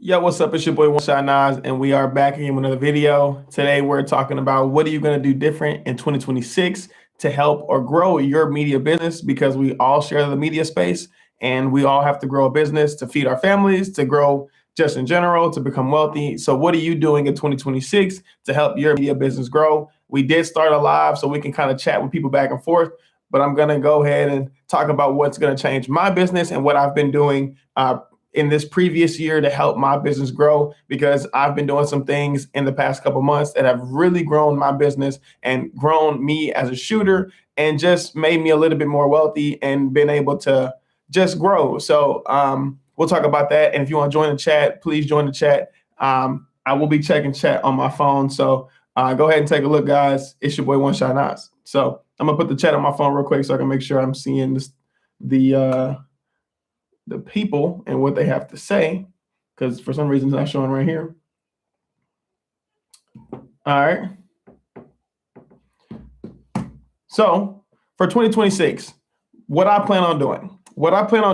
Yo, what's up? It's your boy One Shot Nas, and we are back again with another video. Today, we're talking about what are you going to do different in 2026 to help or grow your media business, because we all share the media space and we all have to grow a business to feed our families, to grow just in general, to become wealthy. So, what are you doing in 2026 to help your media business grow? We did start a live so we can kind of chat with people back and forth, but I'm going to go ahead and talk about what's going to change my business and what I've been doing in this previous year to help my business grow, because I've been doing some things in the past couple months that have really grown my business and grown me as a shooter and just made me a little bit more wealthy and been able to just grow. So we'll talk about that. And if you want to join the chat, please join the chat. I will be checking chat on my phone. So go ahead and take a look, guys. It's your boy One Shot Nas. So I'm gonna put the chat on my phone real quick so I can make sure I'm seeing the people and what they have to say, because for some reason it's not showing right here. All right. So for 2026, what I plan on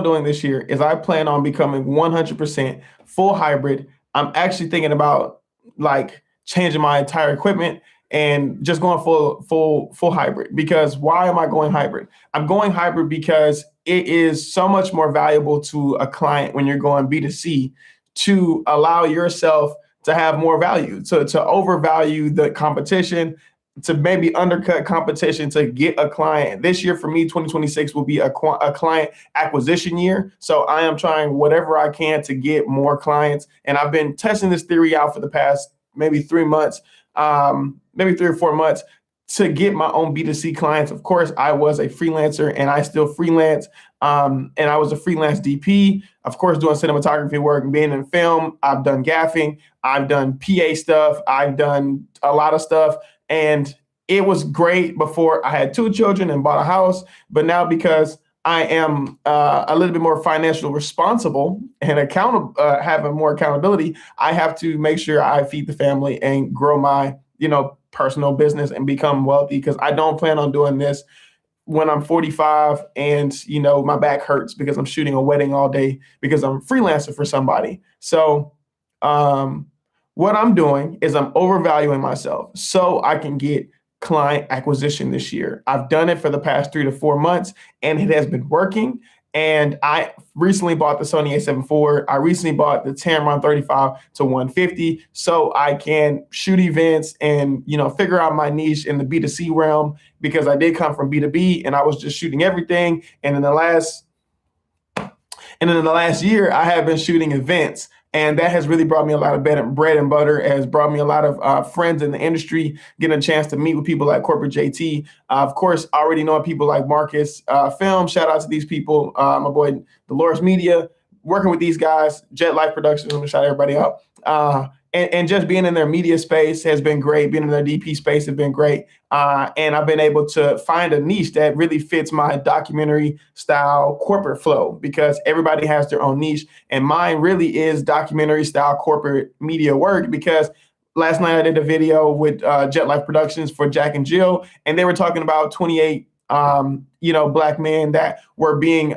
doing this year is I plan on becoming 100% full hybrid. I'm actually thinking about like changing my entire equipment and just going full hybrid. Because why am I going hybrid? I'm going hybrid because it is so much more valuable to a client when you're going B2C to allow yourself to have more value, to overvalue the competition, to maybe undercut competition to get a client. This year for me, 2026 will be a client acquisition year. So I am trying whatever I can to get more clients. And I've been testing this theory out for the past maybe 3 months, maybe 3 or 4 months, to get my own B2C clients. Of course, I was a freelancer and I still freelance. And I was a freelance DP, of course, doing cinematography work, being in film. I've done gaffing, I've done PA stuff, I've done a lot of stuff. And it was great before I had 2 children and bought a house. But now, because I am a little bit more financially responsible and accountable, having more accountability, I have to make sure I feed the family and grow my, personal business and become wealthy, because I don't plan on doing this when I'm 45 and, my back hurts because I'm shooting a wedding all day because I'm freelancer for somebody. So what I'm doing is I'm overvaluing myself so I can get client acquisition this year. I've done it for the past 3 to 4 months and it has been working. And I recently bought the Sony a7 IV. I recently bought the Tamron 35 to 150 so I can shoot events and, figure out my niche in the B2C realm, because I did come from B2B and I was just shooting everything. And in the last year, I have been shooting events. And that has really brought me a lot of bread and butter. It has brought me a lot of friends in the industry, getting a chance to meet with people like Corporate JT. Of course, already knowing people like Marcus Film. Shout out to these people. My boy, Dolores Media, working with these guys, Jet Life Productions. I'm going to shout everybody out. And just being in their media space has been great. Being in their DP space has been great. And I've been able to find a niche that really fits my documentary style corporate flow, because everybody has their own niche. And mine really is documentary style corporate media work, because last night I did a video with Jet Life Productions for Jack and Jill, and they were talking about 28, Black men that were being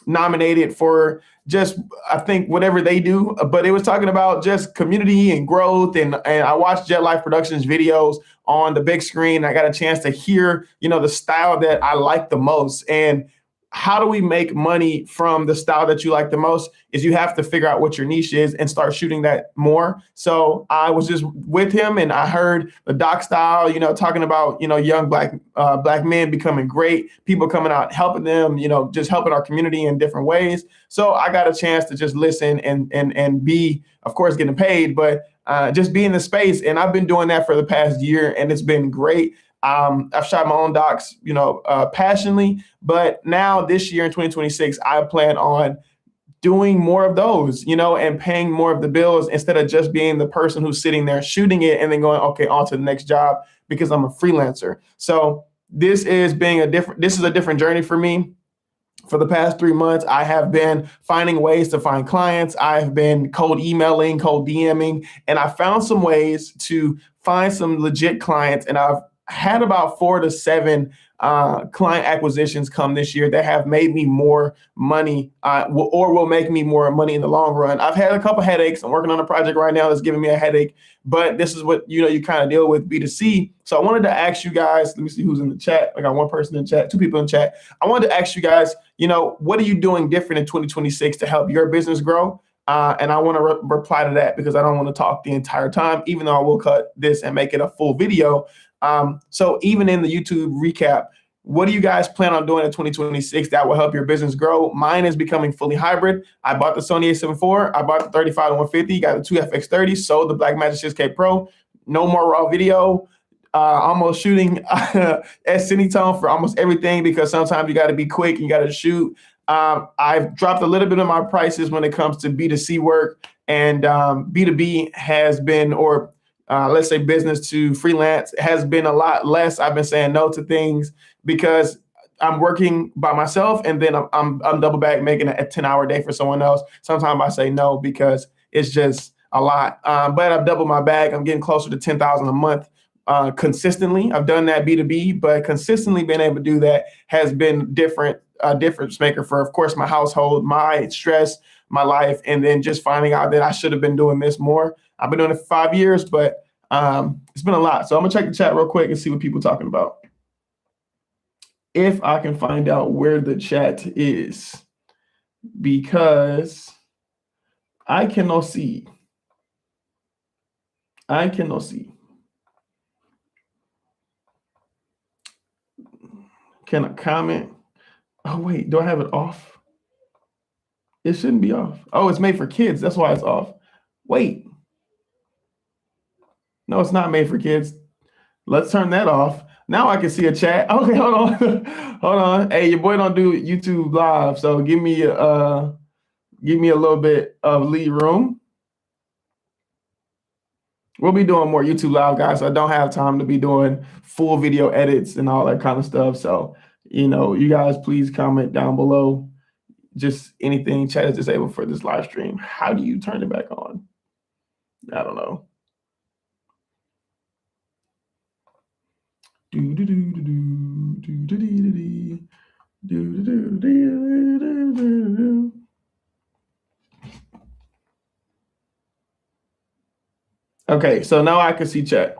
nominated for just, I think, whatever they do, but it was talking about just community and growth. And I watched Jet Life Productions videos on the big screen. I got a chance to hear, the style that I like the most. And how do we make money from the style that you like the most is you have to figure out what your niche is and start shooting that more. So I was just with him and I heard the doc style, talking about, young black men becoming great, people coming out, helping them, just helping our community in different ways. So I got a chance to just listen and be, of course, getting paid, but just be in the space. And I've been doing that for the past year and it's been great. I've shot my own docs, passionately, but now this year in 2026, I plan on doing more of those, and paying more of the bills instead of just being the person who's sitting there shooting it and then going, okay, on to the next job, because I'm a freelancer. So this is a different journey for me. For the past 3 months, I have been finding ways to find clients. I've been cold emailing, cold DMing, and I found some ways to find some legit clients. And I've had about 4 to 7 client acquisitions come this year that have made me more money, or will make me more money in the long run. I've had a couple headaches. I'm working on a project right now that's giving me a headache, but this is what you kind of deal with B2C. So I wanted to ask you guys, let me see who's in the chat. I got one person in chat, two people in chat. I wanted to ask you guys, what are you doing different in 2026 to help your business grow? And I want to reply to that because I don't want to talk the entire time, even though I will cut this and make it a full video. So even in the YouTube recap, what do you guys plan on doing in 2026 that will help your business grow? Mine is becoming fully hybrid. I bought the Sony a7 IV, I bought the 35-150, got the two FX30, sold the Blackmagic 6K Pro, no more raw video, almost shooting at Cinetone for almost everything because sometimes you got to be quick and you got to shoot. I've dropped a little bit of my prices when it comes to B2C work, and B2B has been, or let's say business to freelance, has been a lot less. I've been saying no to things because I'm working by myself, and then I'm double back making a 10-hour day for someone else. Sometimes I say no because it's just a lot. But I've doubled my bag. I'm getting closer to 10,000 a month consistently. I've done that B2B, but consistently being able to do that has been difference maker for, of course, my household, my stress, my life, and then just finding out that I should have been doing this more. I've been doing it for 5 years, but it's been a lot. So I'm gonna check the chat real quick and see what people are talking about. If I can find out where the chat is, because I cannot see. I cannot see. Can I comment? Oh, wait, do I have it off? It shouldn't be off. Oh, it's made for kids. That's why it's off. Wait. No, it's not made for kids. Let's turn that off. Now I can see a chat. Okay, hold on. Hold on. Hey, your boy don't do YouTube live, so give me a little bit of lead room. We'll be doing more YouTube live, guys. So I don't have time to be doing full video edits and all that kind of stuff. So, you guys please comment down below. Just anything. Chat is disabled for this live stream. How do you turn it back on? I don't know. Okay, so now I can see chat.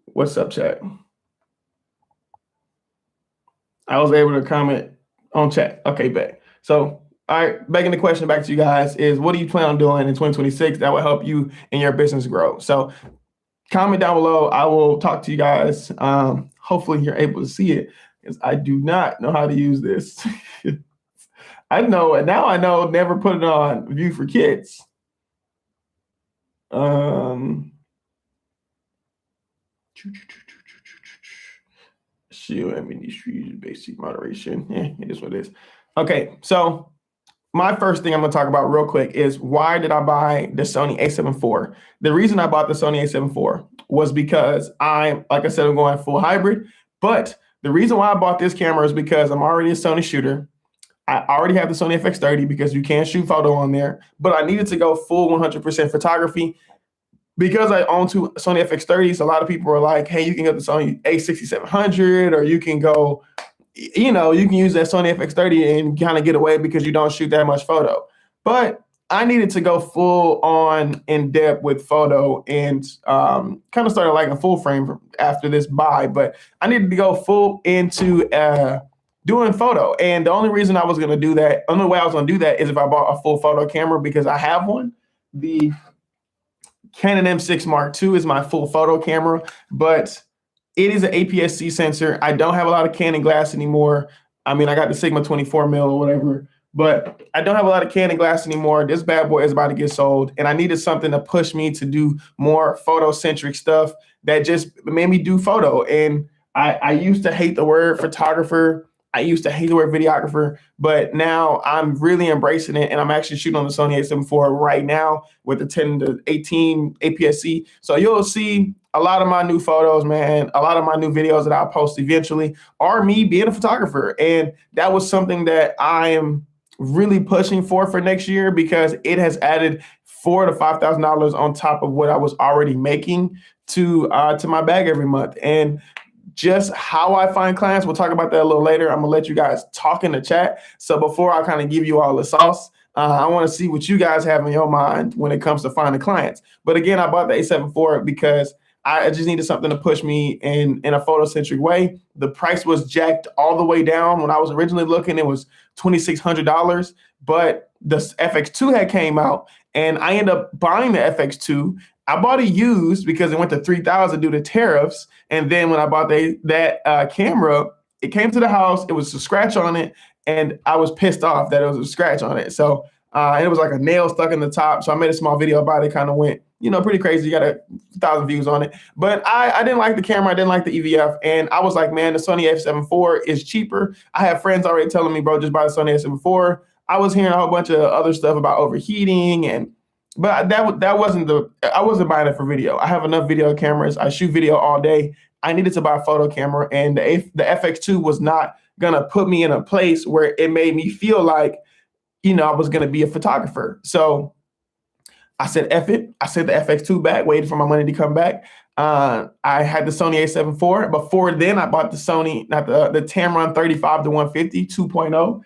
What's up, chat? I was able to comment on chat. Okay, bet. So, all right, begging the question back to you guys is, what do you plan on doing in 2026 that will help you and your business grow? So comment down below. I will talk to you guys. Hopefully you're able to see it, because I do not know how to use this. I know, and now I know, never put it on view for kids. Shield administration, basic moderation. It is what it is. Okay, so my first thing I'm going to talk about real quick is, why did I buy the Sony a7 IV? The reason I bought the Sony a7 IV was because like I said, I'm going full hybrid. But the reason why I bought this camera is because I'm already a Sony shooter. I already have the Sony FX30 because you can shoot photo on there, but I needed to go full 100% photography. Because I own two Sony FX30s, a lot of people are like, hey, you can get the Sony a6700, or you can go, you can use that Sony FX30 and kind of get away because you don't shoot that much photo. But I needed to go full on in depth with photo, and kind of started like a full frame after this buy, but I needed to go full into doing photo. And the only reason I was going to do that, only way I was going to do that is if I bought a full photo camera, because I have one. The Canon M6 Mark II is my full photo camera, but it is an APS-C sensor. I don't have a lot of Canon glass anymore. I mean, I got the Sigma 24 mil or whatever, but I don't have a lot of Canon glass anymore. This bad boy is about to get sold, and I needed something to push me to do more photo-centric stuff that just made me do photo. And I used to hate the word photographer. I used to hate the word videographer, but now I'm really embracing it, and I'm actually shooting on the Sony a7 IV right now with the 10 to 18 APS-C. So you'll see a lot of my new photos, man. A lot of my new videos that I'll post eventually are me being a photographer, and that was something that I am really pushing for next year, because it has added $4,000 to $5,000 on top of what I was already making to my bag every month. And just how I find clients. We'll talk about that a little later. I'm gonna let you guys talk in the chat. So before I kind of give you all the sauce, I want to see what you guys have in your mind when it comes to finding clients. But again, I bought the A7 IV because I just needed something to push me in a photocentric way. The price was jacked all the way down. When I was originally looking, it was $2,600, but the FX2 had came out, and I ended up buying the FX2. I bought it used because it went to 3,000 due to tariffs. And then when I bought that camera, it came to the house. It was a scratch on it, and I was pissed off that it was a scratch on it. So it was like a nail stuck in the top. So I made a small video about it. Kind of went, pretty crazy. You got 1,000 views on it. But I didn't like the camera. I didn't like the EVF. And I was like, man, the Sony a7 IV is cheaper. I have friends already telling me, bro, just buy the Sony a7 IV. I was hearing a whole bunch of other stuff about overheating, but I wasn't buying it for video. I have enough video cameras. I shoot video all day. I needed to buy a photo camera, and the FX2 was not gonna put me in a place where it made me feel like, I was gonna be a photographer. So I said, F it. I sent the FX2 back, waited for my money to come back. I had the Sony a7 IV. Before then, I bought the Sony, not the Tamron 35 to 150 2.0.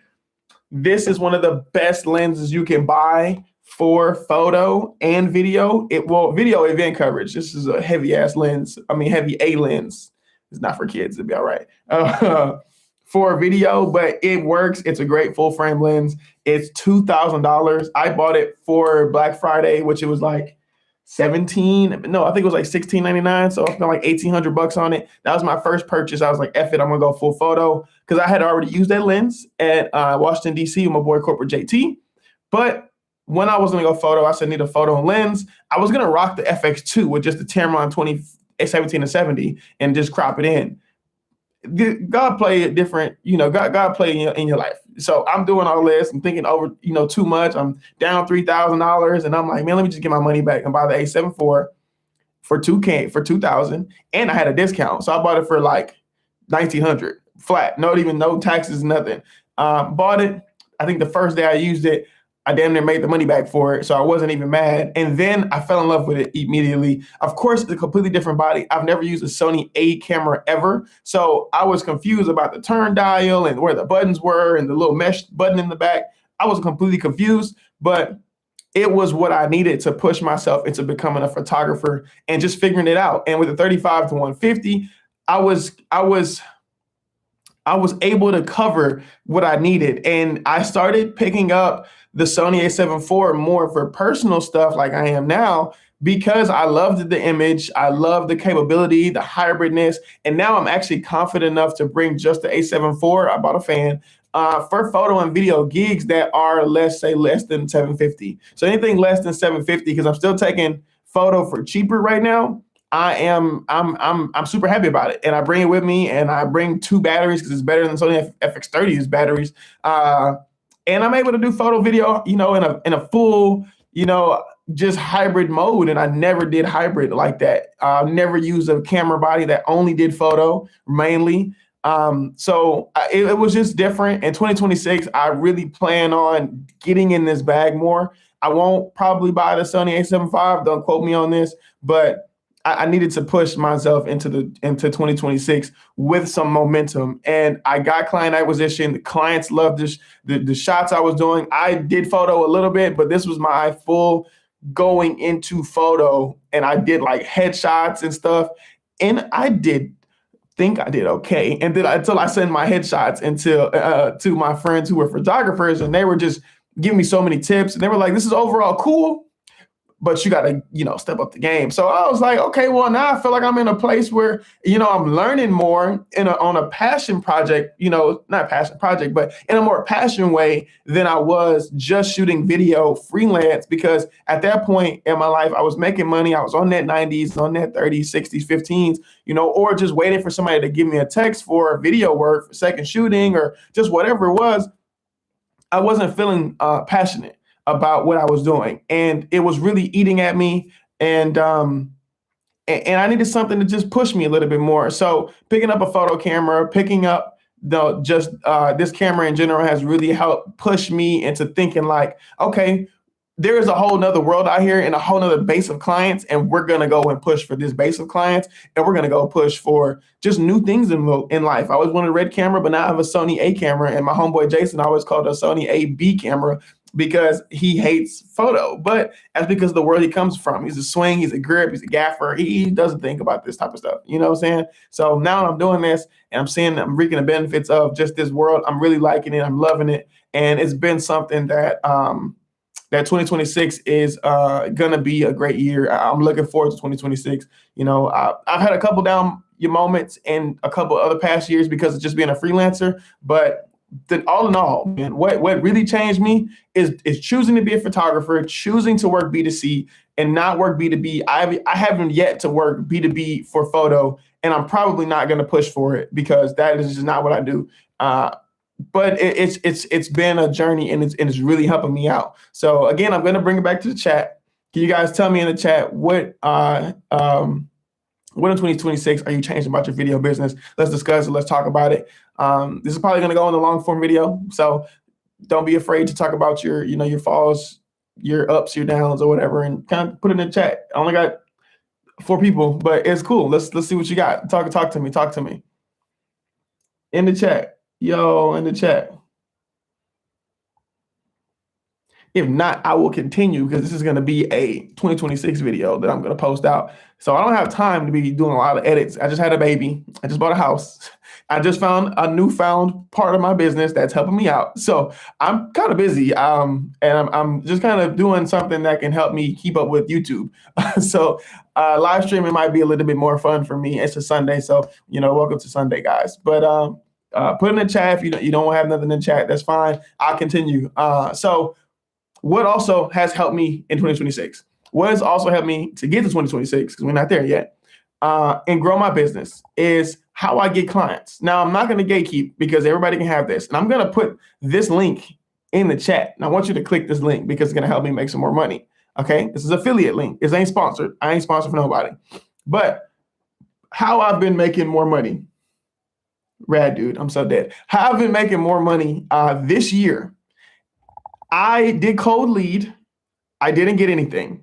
This is one of the best lenses you can buy for photo and video. Video event coverage. This is a heavy ass lens. Heavy A lens. It's not for kids. It'll be all right. For video, but it works. It's a great full frame lens. It's $2,000. I bought it for Black Friday, which it was like I think it was like $16.99. So I spent like $1,800 on it. That was my first purchase. I was like, F it, I'm gonna go full photo, because I had already used that lens at Washington, DC with my boy Corporate JT. But when I was gonna go photo, I said, need a photo lens. I was gonna rock the FX2 with just the Tamron 17 to 70 and just crop it in. God play it different, God play in your life. So I'm doing all this and thinking over, too much. I'm down $3,000, and I'm like, man, let me just get my money back and buy the A7 IV for $2,000, and I had a discount, so I bought it for like $1,900 flat, no taxes, nothing. Bought it. I think the first day I used it, I damn near made the money back for it, so I wasn't even mad. And then I fell in love with it immediately. Of course, it's a completely different body. I've never used a Sony A camera ever, so I was confused about the turn dial and where the buttons were and the little mesh button in the back. I was completely confused, but it was what I needed to push myself into becoming a photographer and just figuring it out. And with the 35 to 150, I was able to cover what I needed. And I started picking up the Sony a7 IV more for personal stuff like I am now, because I loved the image, I love the capability, the hybridness, and now I'm actually confident enough to bring just the a7 IV. I bought a fan for photo and video gigs that are, let's say, less than 750. So anything less than 750, because I'm still taking photo for cheaper right now, I'm super happy about it. And I bring it with me, and I bring 2 batteries because it's better than Sony FX30's batteries. And I'm able to do photo video, in a full, just hybrid mode. And I never did hybrid like that. I never used a camera body that only did photo mainly. So it was just different. In 2026, I really plan on getting in this bag more. I won't probably buy the Sony a7 IV. Don't quote me on this, but I needed to push myself into 2026 with some momentum, and I got client acquisition. The clients loved the shots I was doing. I did photo a little bit, but this was my full going into photo, and I did like headshots and stuff, and I think I did okay. And then until I sent my headshots to my friends who were photographers, and they were just giving me so many tips, and they were like, "This is overall cool, but you got to, step up the game." So I was like, okay, well, now I feel like I'm in a place where, I'm learning more on a passion project, not passion project, but in a more passion way than I was just shooting video freelance. Because at that point in my life, I was making money. I was on net 90s, on net 30s, 60s, 15s, or just waiting for somebody to give me a text for video work, for second shooting, or just whatever it was. I wasn't feeling passionate about what I was doing, and it was really eating at me, and I needed something to just push me a little bit more. So picking up a photo camera, picking up this camera in general has really helped push me into thinking like, okay, there is a whole nother world out here and a whole nother base of clients, and we're gonna go and push for this base of clients, and we're gonna go push for just new things in life. I always wanted a red camera, but now I have a Sony A camera, and my homeboy Jason always called it a Sony AB camera because he hates photo. But that's because of the world he comes from. He's a swing, he's a grip, he's a gaffer. He doesn't think about this type of stuff. You know what I'm saying? So now I'm doing this and I'm reaping the benefits of just this world. I'm really liking it. I'm loving it. And it's been something that that 2026 is gonna be a great year. I'm looking forward to 2026. You know, I've had a couple down moments in a couple other past years because of just being a freelancer, but all in all, man, what really changed me is choosing to be a photographer, choosing to work B2C and not work B2B. I haven't yet to work B2B for photo, and I'm probably not going to push for it because that is just not what I do. But it's been a journey, and it's really helping me out. So again, I'm going to bring it back to the chat. Can you guys tell me in the chat what in 2026 are you changing about your video business? Let's discuss it. Let's talk about it. This is probably going to go in the long form video, so don't be afraid to talk about your falls, your ups, your downs, or whatever, and kind of put it in the chat. I only got 4 people, but it's cool. Let's see what you got. Talk to me in the chat, in the chat. If not, I will continue because this is going to be a 2026 video that I'm going to post out. So I don't have time to be doing a lot of edits. I just had a baby. I just bought a house. I just found a newfound part of my business that's helping me out. So I'm kind of busy, and I'm just kind of doing something that can help me keep up with YouTube. So live streaming might be a little bit more fun for me. It's a Sunday, so welcome to Sunday, guys. But put in the chat if you don't have nothing in the chat. That's fine. I'll continue. So what also has helped me in 2026? What has also helped me to get to 2026, because we're not there yet, and grow my business is how I get clients. Now, I'm not going to gatekeep because everybody can have this. And I'm going to put this link in the chat. And I want you to click this link because it's going to help me make some more money. Okay? This is affiliate link. It ain't sponsored. I ain't sponsored for nobody. But how I've been making more money. Rad, dude. I'm so dead. How I've been making more money this year. I did cold lead. I didn't get anything.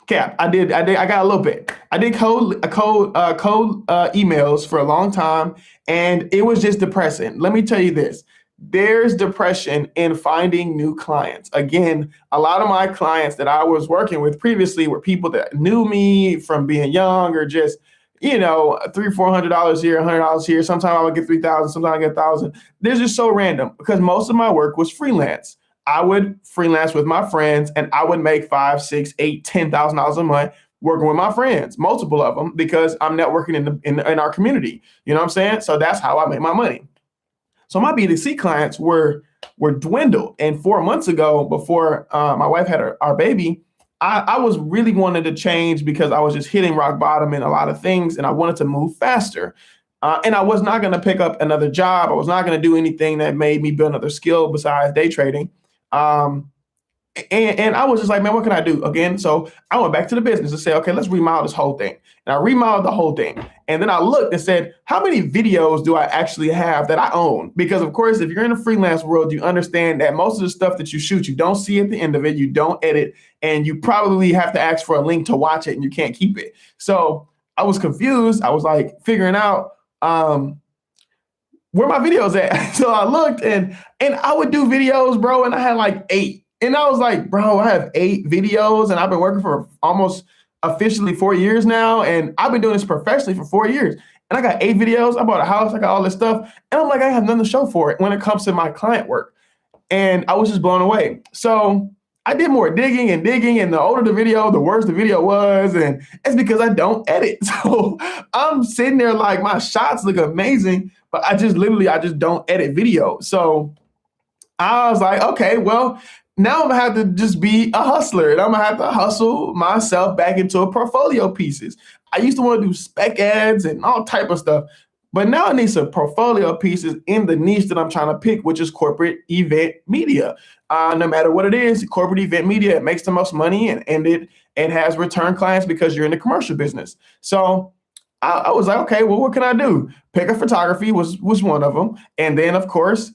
Cap. I got a little bit. I did cold emails for a long time, and it was just depressing. Let me tell you this. There's depression in finding new clients. Again, a lot of my clients that I was working with previously were people that knew me from being young, or just $300-400 here, $100 here. Sometimes I would get 3,000. Sometimes I get 1,000. They're just so random because most of my work was freelance. I would freelance with my friends, and I would make $5,000, $6,000, $8,000, $10,000 a month working with my friends, multiple of them, because I'm networking in our community. You know what I'm saying? So that's how I make my money. So my B2C clients were dwindled. And 4 months ago, before my wife had our baby, I was really wanting to change because I was just hitting rock bottom in a lot of things, and I wanted to move faster. And I was not going to pick up another job. I was not going to do anything that made me build another skill besides day trading. And I was just like, man, what can I do again? So I went back to the business and said, okay, let's remodel this whole thing. And I remodeled the whole thing. And then I looked and said, how many videos do I actually have that I own? Because of course, if you're in the freelance world, you understand that most of the stuff that you shoot, you don't see at the end of it, you don't edit, and you probably have to ask for a link to watch it, and you can't keep it. So I was confused. I was like figuring out, where my videos at? So I looked and I would do videos, bro, and I had like 8. And I was like, bro, I have 8 videos, and I've been working for almost officially 4 years now, and I've been doing this professionally for 4 years. And I got 8 videos. I bought a house. I got all this stuff. And I'm like, I have nothing to show for it when it comes to my client work. And I was just blown away. So I did more digging, and the older the video, the worse the video was. And it's because I don't edit. So I'm sitting there like my shots look amazing, but I just don't edit video. So I was like, okay, well, now I'm gonna have to just be a hustler, and I'm gonna have to hustle myself back into a portfolio pieces. I used to want to do spec ads and all type of stuff, but now I need some portfolio pieces in the niche that I'm trying to pick, which is corporate event media. No matter what it is, corporate event media, it makes the most money, and it has return clients because you're in the commercial business. So I was like, okay, well, what can I do? Pick a photography was one of them, and then of course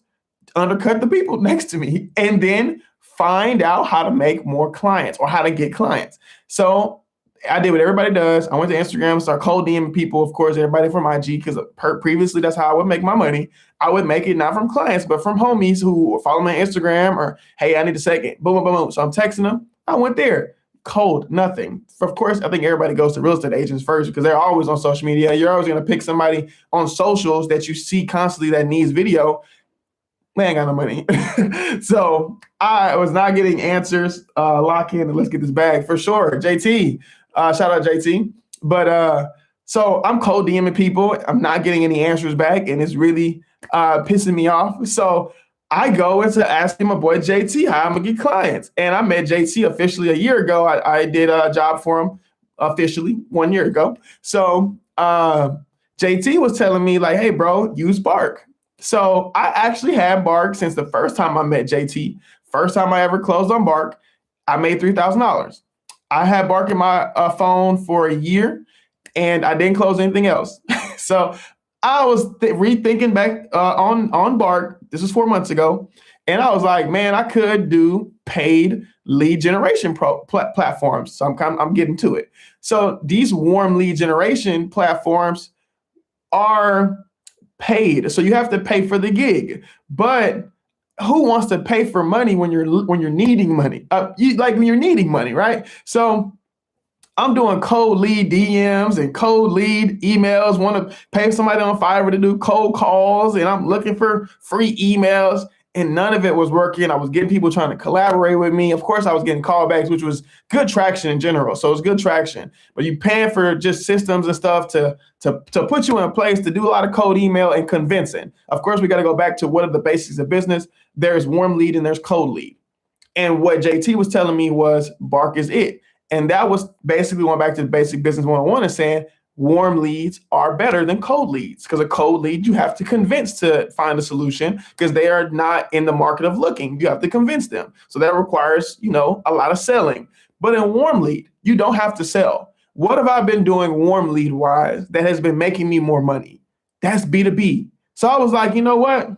undercut the people next to me, and then find out how to make more clients or how to get clients. So I did what everybody does. I went to Instagram, started cold DMing people, of course, everybody from IG, because previously that's how I would make my money. I would make it not from clients, but from homies who follow me on Instagram or, hey, I need a second. Boom, boom, boom, boom. So I'm texting them. I went there. Cold, nothing. Of course, I think everybody goes to real estate agents first because they're always on social media. You're always going to pick somebody on socials that you see constantly that needs video. They ain't got no money. So I was not getting answers. Lock in and let's get this bag for sure. JT, shout out JT. But so I'm cold DMing people. I'm not getting any answers back, and it's really pissing me off. So I go into asking my boy JT how I'm gonna get clients. And I met JT officially a year ago. I did a job for him officially 1 year ago. So JT was telling me like, hey bro, use Bark. So I actually had Bark since the first time I met JT. First time I ever closed on Bark, I made $3,000. I had Bark in my phone for a year and I didn't close anything else. So I was rethinking back on Bark. This was 4 months ago. And I was like, man, I could do paid lead generation platforms. So I'm getting to it. So these warm lead generation platforms are paid. So you have to pay for the gig. But who wants to pay for money when you're needing money? When you're needing money, right? So I'm doing cold lead DMs and cold lead emails, want to pay somebody on Fiverr to do cold calls, and I'm looking for free emails, and none of it was working. I was getting people trying to collaborate with me. Of course, I was getting callbacks, which was good traction in general. So it was good traction. But you paying for just systems and stuff to put you in place to do a lot of cold email and convincing. Of course, we got to go back to what are the basics of business. There's warm lead and there's cold lead. And what JT was telling me was Bark is it. And that was basically going back to the basic business 101 and saying warm leads are better than cold leads, because a cold lead you have to convince to find a solution because they are not in the market of looking. You have to convince them. So that requires, a lot of selling. But in warm lead, you don't have to sell. What have I been doing warm lead wise that has been making me more money? That's B2B. So I was like, you know what?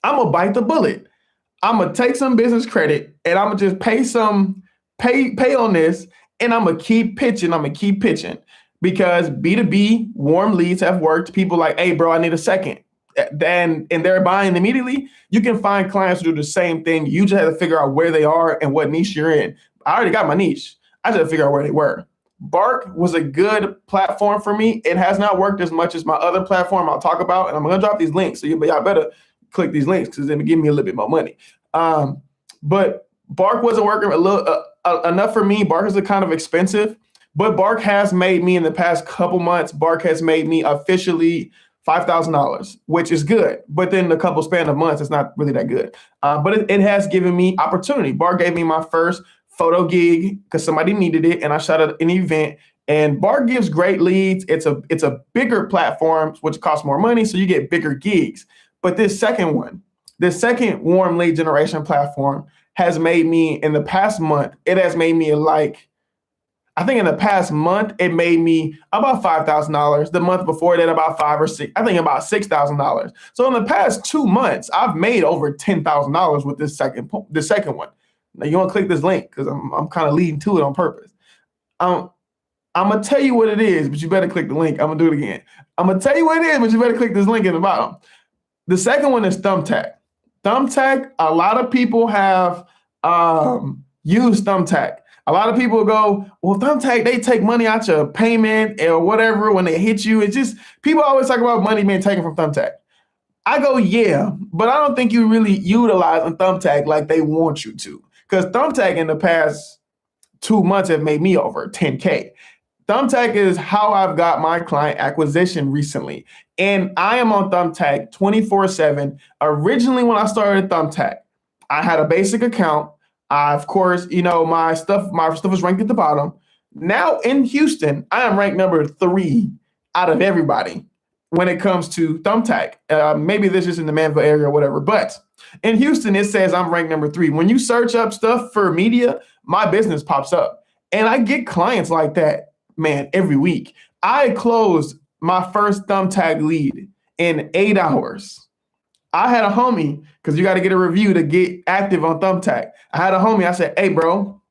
I'm going to bite the bullet. I'm going to take some business credit and I'm going to just pay on this, and I'm going to keep pitching because B2B warm leads have worked. People like, hey, bro, I need a second. And they're buying immediately. You can find clients who do the same thing. You just have to figure out where they are and what niche you're in. I already got my niche. I just have to figure out where they were. Bark was a good platform for me. It has not worked as much as my other platform I'll talk about. And I'm going to drop these links. So y'all better click these links because it'll give me a little bit more money. But Bark wasn't working enough for me. Bark is kind of expensive, but Bark has made me in the past couple months. Bark has made me officially $5,000, which is good. But then a couple span of months, it's not really that good. But it has given me opportunity. Bark gave me my first photo gig because somebody needed it, and I shot at an event. And Bark gives great leads. It's a bigger platform, which costs more money, so you get bigger gigs. But this second warm lead generation platform has made me in the past month, it has made me I think in the past month, it made me about $5,000. The month before that, about $5,000 or $6,000, I think about $6,000. So in the past 2 months, I've made over $10,000 with this second one. Now you want to click this link because I'm kind of leading to it on purpose. I'm going to tell you what it is, but you better click the link. I'm going to do it again. I'm going to tell you what it is, but you better click this link in the bottom. The second one is Thumbtack. Thumbtack, a lot of people have used Thumbtack. A lot of people go, well, Thumbtack, they take money out your payment or whatever when they hit you. It's just, people always talk about money being taken from Thumbtack. I go, yeah, but I don't think you really utilize Thumbtack like they want you to. Because Thumbtack in the past 2 months have made me over $10K. Thumbtack is how I've got my client acquisition recently. And I am on Thumbtack 24/7. Originally, when I started Thumbtack, I had a basic account. Of course, my stuff was ranked at the bottom. Now in Houston, I am ranked number 3 out of everybody when it comes to Thumbtack. Maybe this is in the Manville area or whatever, but in Houston, it says I'm ranked number 3. When you search up stuff for media, my business pops up. And I get clients like that, man, every week. I closed my first Thumbtack lead in 8 hours. I had a homie, because you got to get a review to get active on Thumbtack. I had a homie, I said, hey, bro,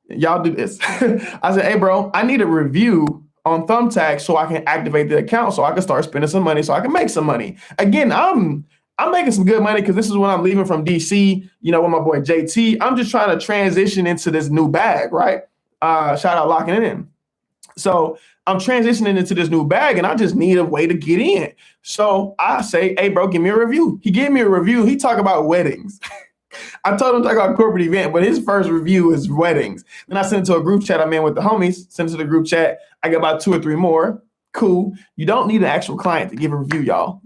y'all do this. I said, hey, bro, I need a review on Thumbtack so I can activate the account so I can start spending some money so I can make some money. Again, I'm making some good money because this is when I'm leaving from DC, with my boy JT. I'm just trying to transition into this new bag, right? Shout out Locking It In. So I'm transitioning into this new bag and I just need a way to get in. So I say, hey, bro, give me a review. He gave me a review. He talked about weddings. I told him to talk about corporate event, but his first review is weddings. Then I sent it to a group chat I'm in with the homies, sent it to the group chat. I got about 2 or 3 more. Cool. You don't need an actual client to give a review, y'all.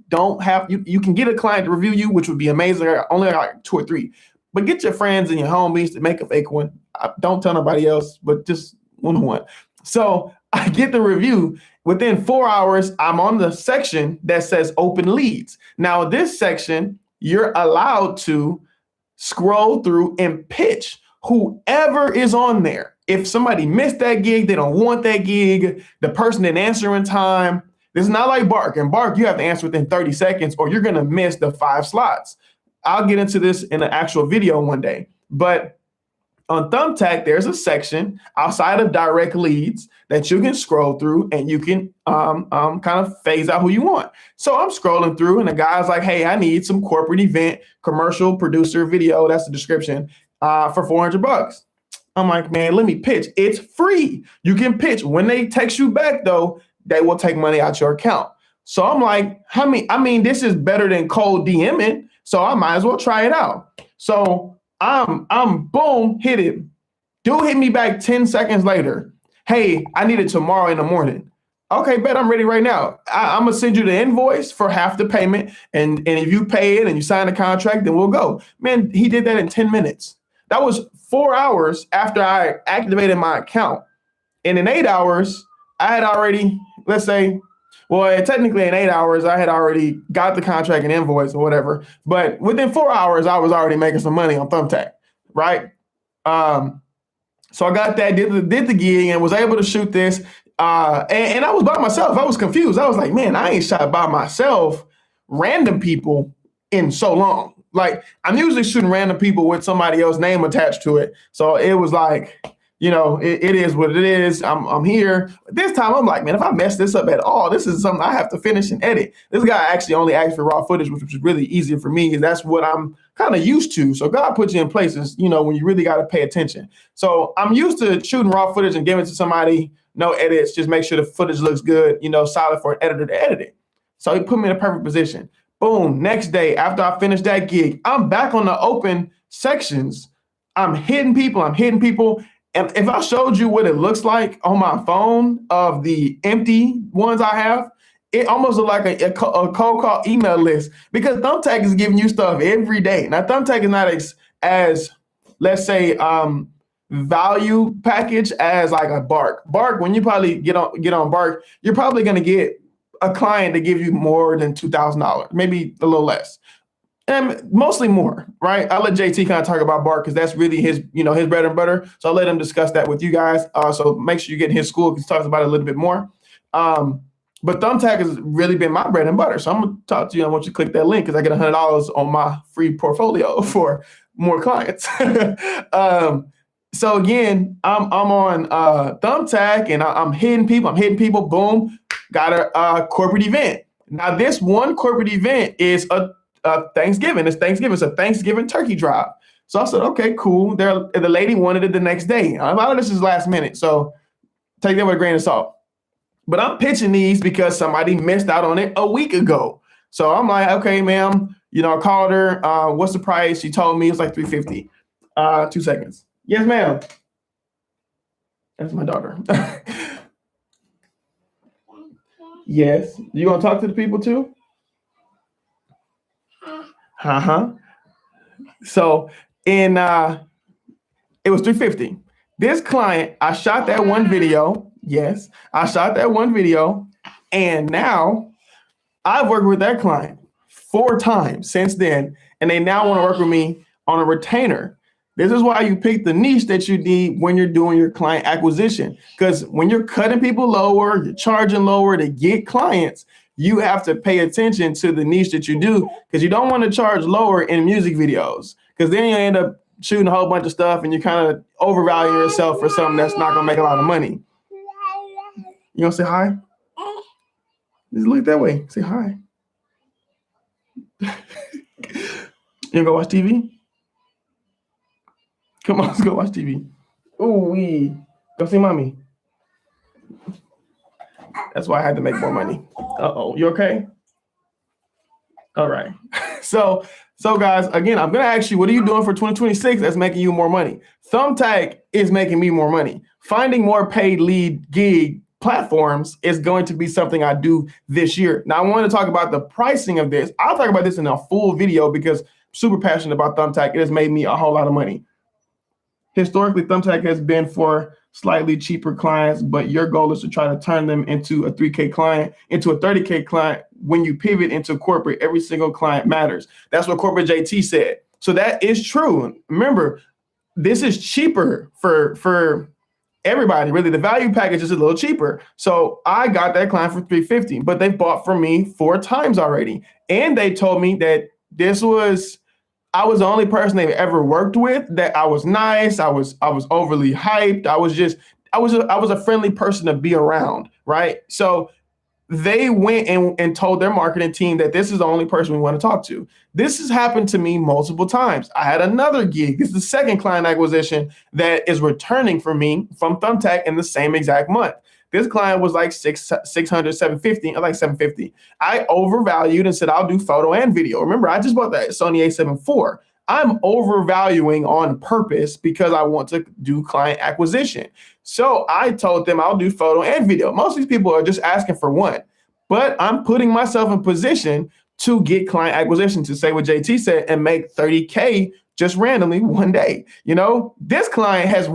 You can get a client to review you, which would be amazing. I only like 2 or 3. But get your friends and your homies to make a fake one. Don't tell nobody else, but just one. So I get the review. Within 4 hours, I'm on the section that says open leads. Now, this section, you're allowed to scroll through and pitch whoever is on there. If somebody missed that gig, they don't want that gig, the person didn't answer in time. This is not like Bark. In Bark, you have to answer within 30 seconds or you're going to miss the 5 slots. I'll get into this in an actual video one day. But on Thumbtack, there's a section outside of direct leads that you can scroll through and you can kind of phase out who you want. So I'm scrolling through and the guy's like, hey, I need some corporate event, commercial producer video. That's the description for $400. I'm like, man, let me pitch. It's free. You can pitch. When they text you back, though, they will take money out your account. So I'm like, I mean, this is better than cold DMing. So I might as well try it out. So I'm boom, hit it. Dude hit me back 10 seconds later. Hey, I need it tomorrow in the morning. Okay, bet I'm ready right now. I'm gonna send you the invoice for half the payment. And if you pay it and you sign the contract, then we'll go. Man, he did that in 10 minutes. That was 4 hours after I activated my account. And in 8 hours, I had already, let's say, well, technically in 8 hours, I had already got the contract and invoice or whatever. But within 4 hours, I was already making some money on Thumbtack, right? So I got that, did the gig and was able to shoot this. And I was by myself. I was confused. I was like, man, I ain't shot by myself random people in so long. Like, I'm usually shooting random people with somebody else's name attached to it. So it was like, it is what it is. I'm here. This time I'm like, man, if I mess this up at all, this is something I have to finish and edit. This guy actually only asked for raw footage, which was really easier for me because that's what I'm kind of used to. So God puts you in places, when you really got to pay attention. So I'm used to shooting raw footage and giving it to somebody, no edits, just make sure the footage looks good, solid for an editor to edit it. So he put me in a perfect position. Boom, next day, after I finished that gig, I'm back on the open sections. I'm hitting people. And if I showed you what it looks like on my phone of the empty ones I have, it almost looks like a cold call email list because Thumbtack is giving you stuff every day. Now, Thumbtack is not as let's say, value package as like a Bark. Bark, when you probably get on Bark, you're probably going to get a client to give you more than $2,000, maybe a little less. And mostly more, right? I'll let JT kind of talk about Bark because that's really his, his bread and butter. So I'll let him discuss that with you guys. So make sure you get in his school because he talks about it a little bit more. But Thumbtack has really been my bread and butter. So I'm going to talk to you. I want you to click that link because I get $100 on my free portfolio for more clients. So again, I'm on Thumbtack and I'm hitting people. Boom, got a corporate event. Now this one corporate event is a Thanksgiving. It's Thanksgiving. It's a Thanksgiving turkey drive. So I said, okay, cool. The lady wanted it the next day. A lot of this is last minute, so take that with a grain of salt. But I'm pitching these because somebody missed out on it a week ago. So I'm like, okay, ma'am. I called her. What's the price? She told me it's like $350. 2 seconds. Yes, ma'am. That's my daughter. Yes. You gonna talk to the people too? So it was $350. This client, I shot that one video. Yes, I shot that one video, and now I've worked with that client 4 times since then, and they now want to work with me on a retainer. This is why you pick the niche that you need when you're doing your client acquisition. Because when you're cutting people lower, you're charging lower to get clients, you have to pay attention to the niche that you do, because you don't want to charge lower in music videos, because then you end up shooting a whole bunch of stuff and you kind of overvalue yourself for something that's not gonna make a lot of money. You gonna say hi? Just look that way. Say hi. You gonna go watch TV? Come on, let's go watch TV. Ooh, go see mommy. That's why I had to make more money. Uh-oh, you okay? All right. So guys, again, I'm gonna ask you, what are you doing for 2026 that's making you more money? Thumbtack is making me more money. Finding more paid lead gig platforms is going to be something I do this year. Now, I want to talk about the pricing of this. I'll talk about this in a full video because I'm super passionate about Thumbtack. It has made me a whole lot of money. Historically, Thumbtack has been for slightly cheaper clients, but your goal is to try to turn them into a 3K client, into a 30K client. When you pivot into corporate, every single client matters. That's what Corporate JT said. So that is true. Remember, this is cheaper for everybody. Really, the value package is a little cheaper. So I got that client for $350, but they bought from me 4 times already. And they told me that I was the only person they've ever worked with, that I was nice. I was overly hyped. I was a friendly person to be around, right? So they went and told their marketing team that this is the only person we want to talk to. This has happened to me multiple times. I had another gig. This is the second client acquisition that is returning for me from Thumbtack in the same exact month. This client was like 600, 750, like 750. I overvalued and said, I'll do photo and video. Remember, I just bought that Sony a7 IV. I'm overvaluing on purpose because I want to do client acquisition. So I told them I'll do photo and video. Most of these people are just asking for one, but I'm putting myself in position to get client acquisition, to say what JT said, and make 30K just randomly one day. You know, this client has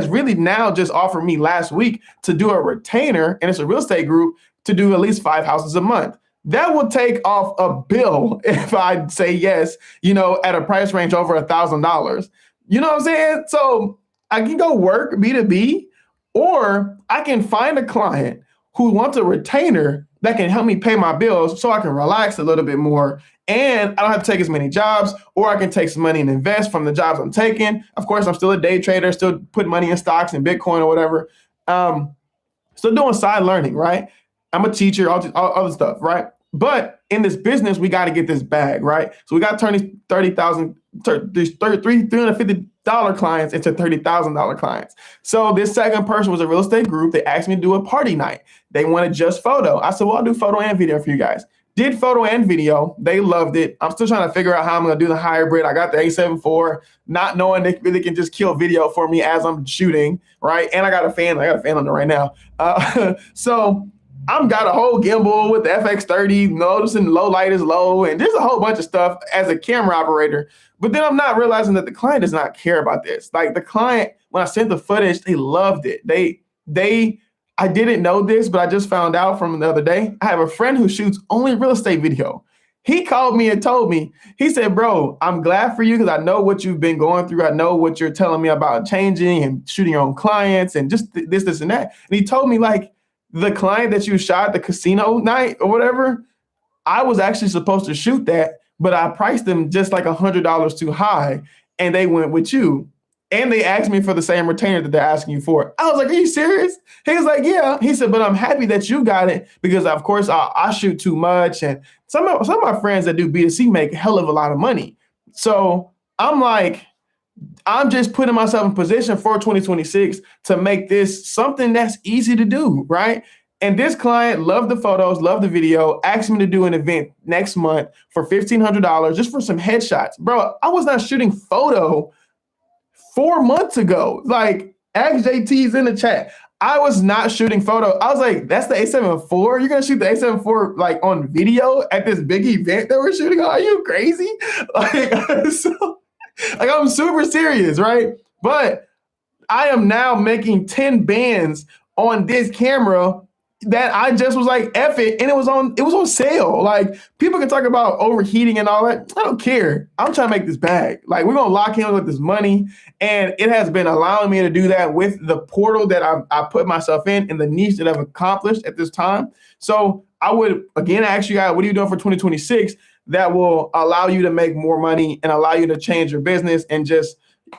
really now just offered me last week to do a retainer, and it's a real estate group, to do at least 5 houses a month. That will take off a bill if I say yes, you know, at a price range over $1,000. You know what I'm saying? So I can go work B2B, or I can find a client who wants a retainer that can help me pay my bills so I can relax a little bit more. And I don't have to take as many jobs, or I can take some money and invest from the jobs I'm taking. Of course, I'm still a day trader, still putting money in stocks and Bitcoin or whatever. Still doing side learning, right? I'm a teacher, all other stuff, right? But in this business, we got to get this bag, right? So we got to turn these $350 clients into $30,000 clients. So this second person was a real estate group. They asked me to do a party night. They wanted just photo. I said, well, I'll do photo and video for you guys. Did photo and video. They loved it. I'm still trying to figure out how I'm going to do the hybrid. I got the A7 IV, not knowing they really can just kill video for me as I'm shooting, right? And I got a fan. I got a fan on it right now. So I've got a whole gimbal with the FX30, noticing low light is low, and there's a whole bunch of stuff as a camera operator. But then I'm not realizing that the client does not care about this. Like the client, when I sent the footage, they loved it. I didn't know this, but I just found out from the other day. I have a friend who shoots only real estate video. He called me and told me, he said, bro, I'm glad for you because I know what you've been going through. I know what you're telling me about changing and shooting your own clients and just this, and that. And he told me, like, the client that you shot the casino night or whatever, I was actually supposed to shoot that, but I priced them just like $100 too high, and they went with you. And they asked me for the same retainer that they're asking you for. I was like, are you serious? He was like, yeah. He said, but I'm happy that you got it because, of course, I shoot too much. And some of my friends that do B2C make a hell of a lot of money. So I'm like, I'm just putting myself in position for 2026 to make this something that's easy to do, right? And this client loved the photos, loved the video, asked me to do an event next month for $1,500 just for some headshots. Bro, I was not shooting photo 4 months ago. Like, ask JT's in the chat. I was not shooting photo. I was like, that's the A7 IV? You're going to shoot the A7 IV like on video at this big event that we're shooting on? Are you crazy? Like, I'm super serious, right? But I am now making 10 bands on this camera that I just was like, F it, and it was on sale. Like, people can talk about overheating and all that. I don't care. I'm trying to make this bag. Like, we're gonna lock in with this money. And it has been allowing me to do that with the portal that I put myself in and the niche that I've accomplished at this time. So I would again ask you guys, what are you doing for 2026 that will allow you to make more money and allow you to change your business and just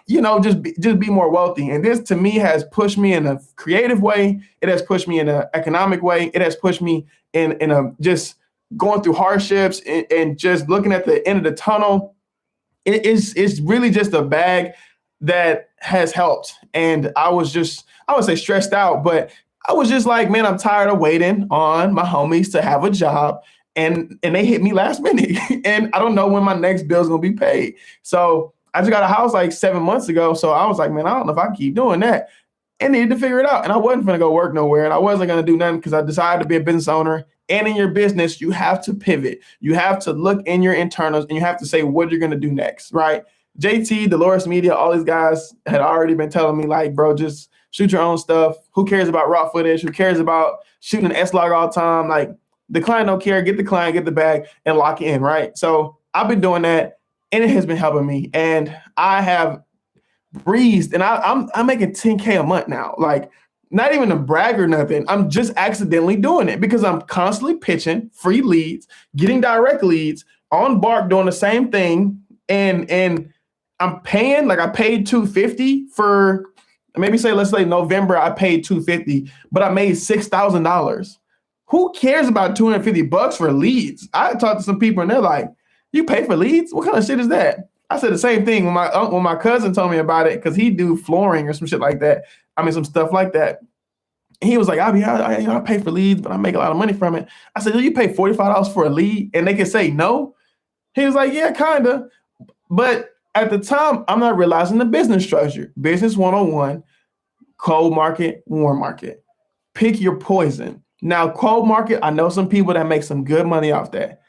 just be more wealthy. And this to me has pushed me in a creative way. It has pushed me in an economic way. It has pushed me in a just going through hardships and just looking at the end of the tunnel. It's really just a bag that has helped. And I would say stressed out, but I was just like, man, I'm tired of waiting on my homies to have a job. And they hit me last minute. And I don't know when my next bill's gonna be paid. So I just got a house like 7 months ago. So I was like, man, I don't know if I can keep doing that. And needed to figure it out. And I wasn't gonna go work nowhere. And I wasn't gonna do nothing because I decided to be a business owner. And in your business, you have to pivot. You have to look in your internals and you have to say what you're gonna do next, right? JT, Dolores Media, all these guys had already been telling me, like, bro, just shoot your own stuff. Who cares about raw footage? Who cares about shooting an S-Log all the time? Like, the client don't care. Get the client, get the bag, and lock in, right? So I've been doing that, and it has been helping me. And I have breezed, and I'm making 10K a month now. Like, not even a brag or nothing. I'm just accidentally doing it because I'm constantly pitching free leads, getting direct leads on Bark, doing the same thing, and I'm paying, like, I paid $250 for maybe let's say November, I paid $250, but I made $6,000. Who cares about $250 for leads? I talked to some people and they're like, you pay for leads? What kind of shit is that? I said the same thing when my cousin told me about it, because he do flooring or some shit like that. I mean, some stuff like that. He was like, I pay for leads, but I make a lot of money from it. I said, do you pay $45 for a lead? And they can say no? He was like, yeah, kind of. But at the time, I'm not realizing the business structure. Business 101, cold market, warm market. Pick your poison. Now, cold market, I know some people that make some good money off that.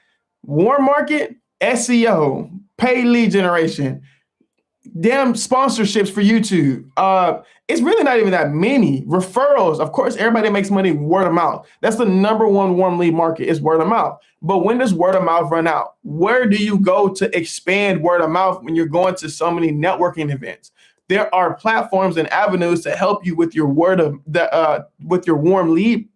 Warm market, SEO, paid lead generation, damn sponsorships for YouTube. It's really not even that many. Referrals, of course, everybody makes money word of mouth. That's the number one warm lead market, is word of mouth. But when does word of mouth run out? Where do you go to expand word of mouth when you're going to so many networking events? There are platforms and avenues to help you with your with your warm lead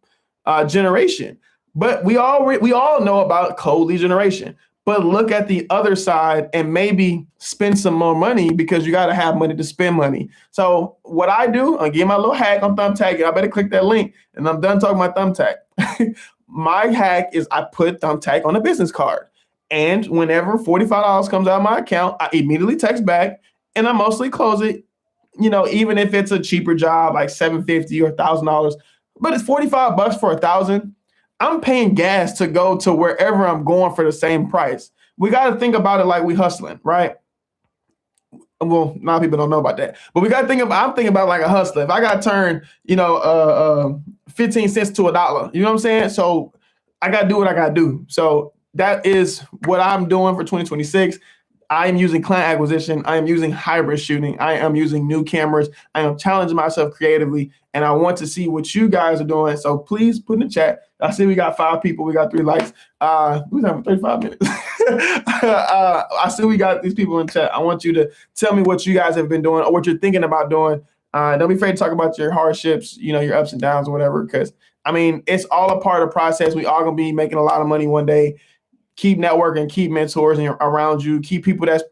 generation. But we all know about cold lead generation. But look at the other side and maybe spend some more money, because you got to have money to spend money. So what I do, I give my little hack on Thumbtack. I better click that link, and I'm done talking about Thumbtack. My hack is I put Thumbtack on a business card. And whenever $45 comes out of my account, I immediately text back, and I mostly close it, even if it's a cheaper job, like $750 or $1,000. But it's $45 for $1,000. I'm paying gas to go to wherever I'm going for the same price. We got to think about it like we hustling, right? Well, a lot of people don't know about that, but I'm thinking about like a hustler. If I got to turn, 15 cents to $1, you know what I'm saying? So I got to do what I got to do. So that is what I'm doing for 2026. I am using client acquisition. I am using hybrid shooting. I am using new cameras. I am challenging myself creatively, and I want to see what you guys are doing. So please put in the chat. I see we got 5 people. We got 3 likes. We have 35 minutes. I see we got these people in the chat. I want you to tell me what you guys have been doing or what you're thinking about doing. Don't be afraid to talk about your hardships, your ups and downs or whatever, because, I mean, it's all a part of the process. We all going to be making a lot of money one day. Keep networking, keep mentors around you, keep people that's,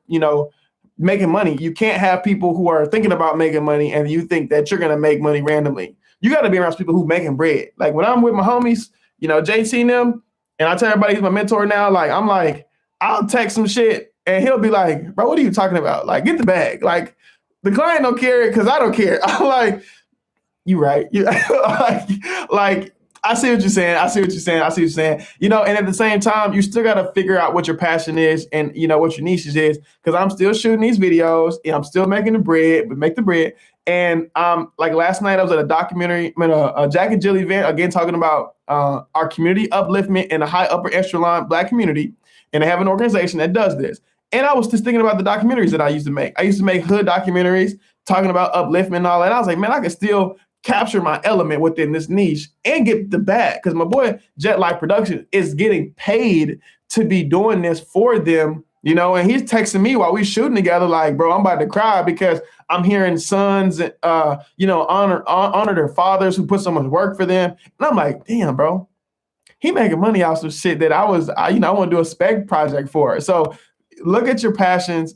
making money. You can't have people who are thinking about making money and you think that you're going to make money randomly. You got to be around people who making bread. Like when I'm with my homies, JT and them, and I tell everybody he's my mentor now, like, I'm like, I'll text some shit and he'll be like, bro, what are you talking about? Like, get the bag. Like, the client don't care because I don't care. I'm like, you right. like, I see what you're saying. And at the same time, you still got to figure out what your passion is and, what your niche is. Because I'm still shooting these videos and I'm still making the bread, but make the bread. And like last night, I was at a documentary, a Jack and Jill event, again, talking about our community upliftment in the high upper echelon Black community. And they have an organization that does this. And I was just thinking about the documentaries that I used to make. I used to make hood documentaries talking about upliftment and all that. And I was like, man, I could still capture my element within this niche and get the bag. Because my boy Jet Life Production is getting paid to be doing this for them, you know, and he's texting me while we shooting together, like, bro, I'm about to cry because I'm hearing sons, you know, honor their fathers who put so much work for them. And I'm like, damn, bro, he making money off some shit that I want to do a spec project for. So look at your passions,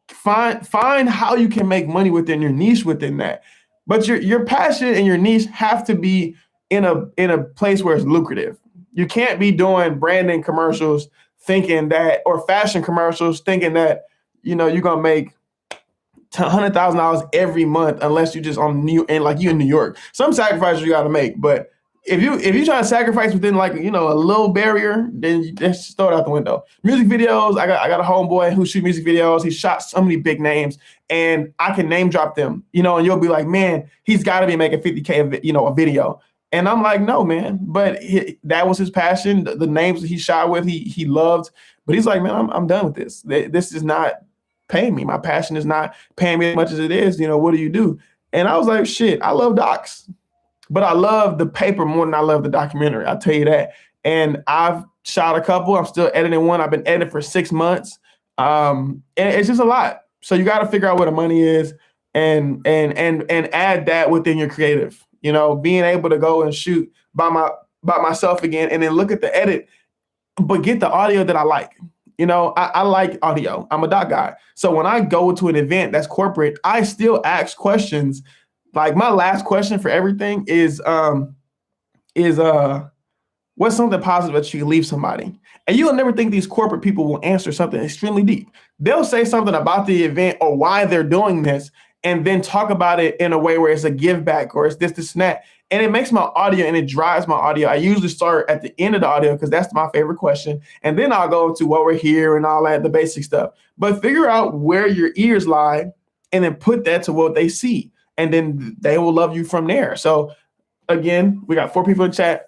find how you can make money within your niche within that. But your passion and your niche have to be in a place where it's lucrative. You can't be doing branding commercials thinking that, or fashion commercials thinking that, you know, you're gonna make $100,000 every month unless you just on New and like you in New York. Some sacrifices you got to make, but if you try to sacrifice within like, you know, a little barrier, then you just throw it out the window. Music videos, I got a homeboy who shoots music videos. He shot so many big names, and I can name drop them, you know, and you'll be like, man, he's got to be making 50K, you know, a video. And I'm like, no, man, but that was his passion. The names that he shot with, he loved, but he's like, man, I'm done with this. This is not paying me. My passion is not paying me as much as it is. You know, what do you do? And I was like, shit, I love docs, but I love the paper more than I love the documentary. I'll tell you that. And I've shot a couple. I'm still editing one. I've been editing for 6 months. And it's just a lot. So you got to figure out where the money is and add that within your creative. You know, being able to go and shoot by myself again, and then look at the edit, but get the audio that I like. You know, I like audio. I'm a doc guy. So when I go to an event that's corporate, I still ask questions. Like my last question for everything is what's something positive that you can leave somebody? And you'll never think these corporate people will answer something extremely deep. They'll say something about the event or why they're doing this, and then talk about it in a way where it's a give back or it's this and that. And it makes my audio and it drives my audio. I usually start at the end of the audio because that's my favorite question. And then I'll go to what we're here and all that, the basic stuff. But figure out where your ears lie and then put that to what they see. And then they will love you from there. So again, we got 4 people in chat.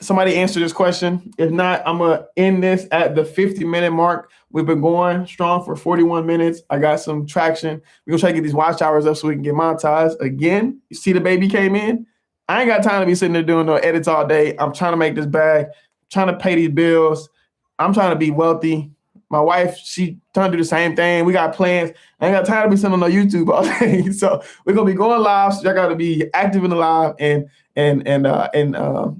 Somebody answer this question. If not, I'm going to end this at the 50-minute mark. We've been going strong for 41 minutes. I got some traction. We're going to try to get these watch hours up so we can get monetized. Again, you see the baby came in? I ain't got time to be sitting there doing no edits all day. I'm trying to make this bag, trying to pay these bills. I'm trying to be wealthy. My wife, she trying to do the same thing. We got plans. I ain't got time to be sitting on no YouTube all day. So we're going to be going live. So y'all got to be active in the live and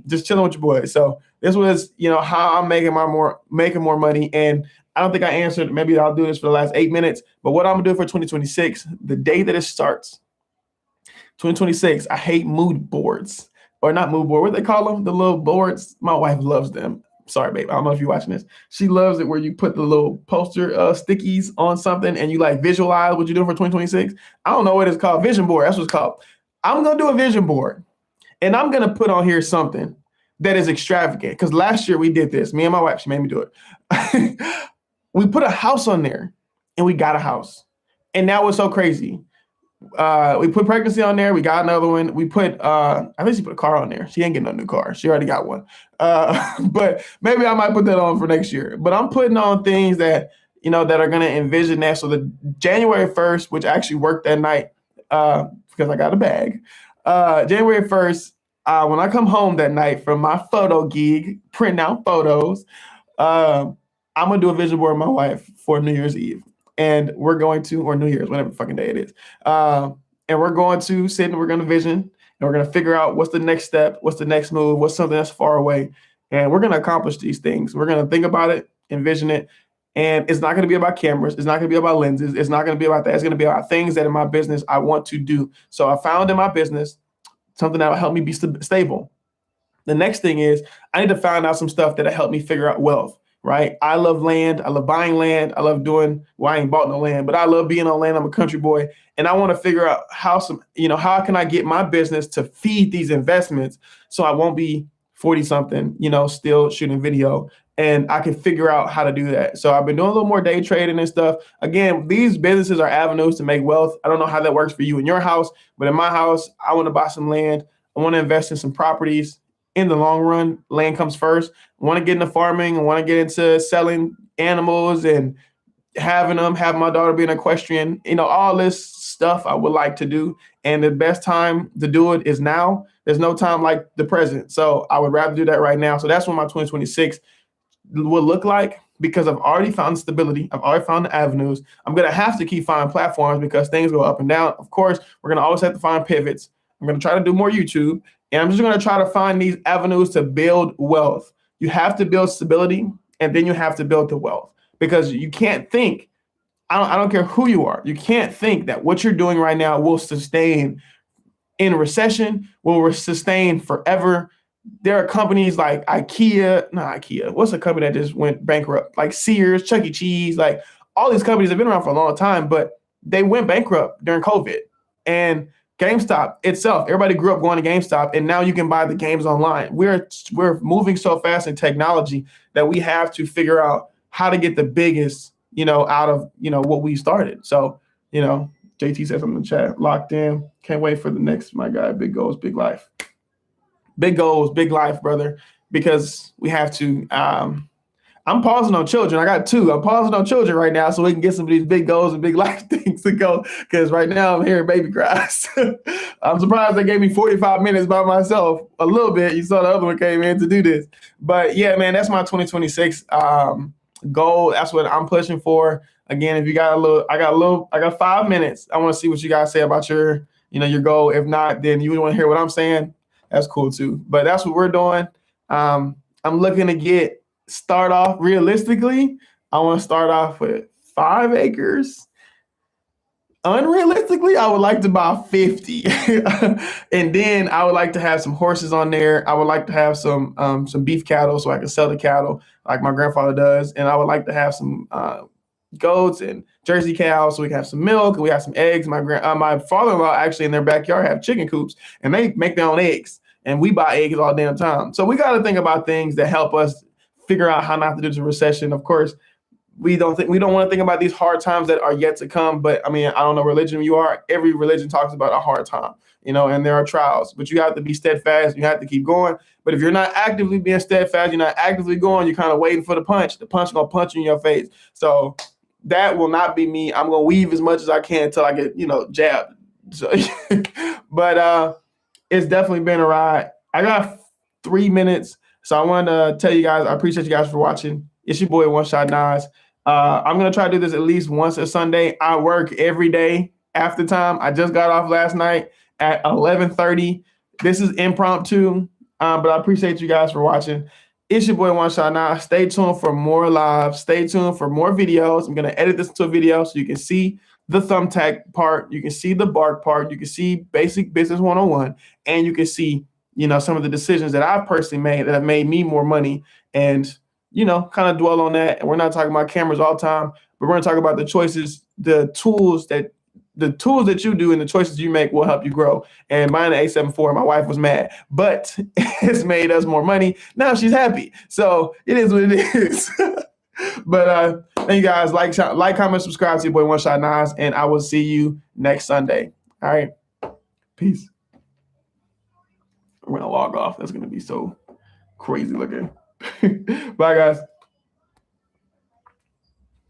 just chilling with your boys. So this was, you know, how I'm making more money. And I don't think I answered. Maybe I'll do this for the last 8 minutes. But what I'm going to do for 2026, the day that it starts, 2026, I hate mood boards, or not mood board. What do they call them? The little boards. My wife loves them. Sorry, babe. I don't know if you're watching this. She loves it where you put the little poster stickies on something and you like visualize what you're doing for 2026. I don't know what it's called. Vision board. That's what it's called. I'm going to do a vision board, and I'm going to put on here something that is extravagant. Because last year we did this. Me and my wife, she made me do it. We put a house on there, and we got a house. And now it's so crazy. We put pregnancy on there. We got another one. We put, I think she put a car on there. She ain't getting no new car. She already got one. But maybe I might put that on for next year. But I'm putting on things that, you know, that are going to envision that. So the January 1st, which actually worked that night because I got a bag. January 1st, when I come home that night from my photo gig, printing out photos, I'm going to do a vision board with my wife for New Year's Eve. And we're going to, or New Year's, whatever fucking day it is. And we're going to sit and we're going to vision, and we're going to figure out what's the next step, what's the next move, what's something that's far away. And we're going to accomplish these things. We're going to think about it, envision it. And it's not going to be about cameras. It's not going to be about lenses. It's not going to be about that. It's going to be about things that in my business I want to do. So I found in my business something that will help me be stable. The next thing is I need to find out some stuff that'll help me figure out wealth. Right? I love land. I love buying land. I love doing, well, I ain't bought no land, but I love being on land. I'm a country boy. And I want to figure out how can I get my business to feed these investments so I won't be 40 something, you know, still shooting video, and I can figure out how to do that. So I've been doing a little more day trading and stuff. Again, these businesses are avenues to make wealth. I don't know how that works for you in your house, but in my house, I want to buy some land. I want to invest in some properties. In the long run, land comes first. I want to get into farming. I want to get into selling animals and having my daughter be an equestrian, all this stuff I would like to do. And the best time to do it is now. There's no time like the present. So I would rather do that right now. So that's what my 2026 will look like, because I've already found stability. I've already found the avenues. I'm going to have to keep finding platforms because things go up and down. Of course, we're going to always have to find pivots. I'm going to try to do more YouTube, and I'm just going to try to find these avenues to build wealth. You have to build stability, and then you have to build the wealth, because you can't think, I don't care who you are, you can't think that what you're doing right now will sustain in a recession, will sustain forever. There are companies like IKEA, what's a company that just went bankrupt? Like Sears, Chuck E. Cheese, like all these companies have been around for a long time, but they went bankrupt during COVID. And GameStop itself, everybody grew up going to GameStop, and now you can buy the games online. We're moving so fast in technology that we have to figure out how to get the biggest, out of, what we started. So, JT said something in the chat, locked in. Can't wait for the next, my guy, big goals, big life. Big goals, big life, brother, because we have to. I'm pausing on children. I got two. I'm pausing on children right now so we can get some of these big goals and big life things to go, because right now I'm hearing baby cries. I'm surprised they gave me 45 minutes by myself, a little bit. You saw the other one came in to do this. But yeah, man, that's my 2026 goal. That's what I'm pushing for. Again, if you got I got 5 minutes. I want to see what you guys say about your goal. If not, then you want to hear what I'm saying. That's cool too. But that's what we're doing. I'm looking to start off realistically. I want to start off with 5 acres. Unrealistically, I would like to buy 50. And then I would like to have some horses on there. I would like to have some beef cattle so I can sell the cattle like my grandfather does. And I would like to have some goats and Jersey cows so we can have some milk and we have some eggs. My father-in-law actually in their backyard have chicken coops, and they make their own eggs, and we buy eggs all damn time. So we got to think about things that help us figure out how not to do the recession. Of course, we don't want to think about these hard times that are yet to come. But I mean, I don't know religion you are. Every religion talks about a hard time, and there are trials, but you have to be steadfast. You have to keep going. But if you're not actively being steadfast, you're not actively going, you're kind of waiting for the punch. The punch going to punch you in your face. So that will not be me. I'm going to weave as much as I can until I get, jabbed. So, but it's definitely been a ride. I got 3 minutes. So I wanted to tell you guys, I appreciate you guys for watching. It's your boy, One Shot Nas. I'm going to try to do this at least once a Sunday. I work every day after time. I just got off last night at 11:30. This is impromptu, but I appreciate you guys for watching. It's your boy, One Shot Nas. Stay tuned for more lives. Stay tuned for more videos. I'm going to edit this into a video so you can see the thumbtack part. You can see the bark part. You can see basic business 101. And you can see, some of the decisions that I've personally made that have made me more money, and, kind of dwell on that. And we're not talking about cameras all the time, but we're going to talk about the choices, the tools that you do and the choices you make will help you grow. And buying an A74, my wife was mad, but it's made us more money. Now she's happy. So it is what it is. But thank you guys. Like, comment, subscribe to your boy, One Shot Nas, and I will see you next Sunday. All right. Peace. I'm going to log off. That's going to be so crazy looking. Bye, guys.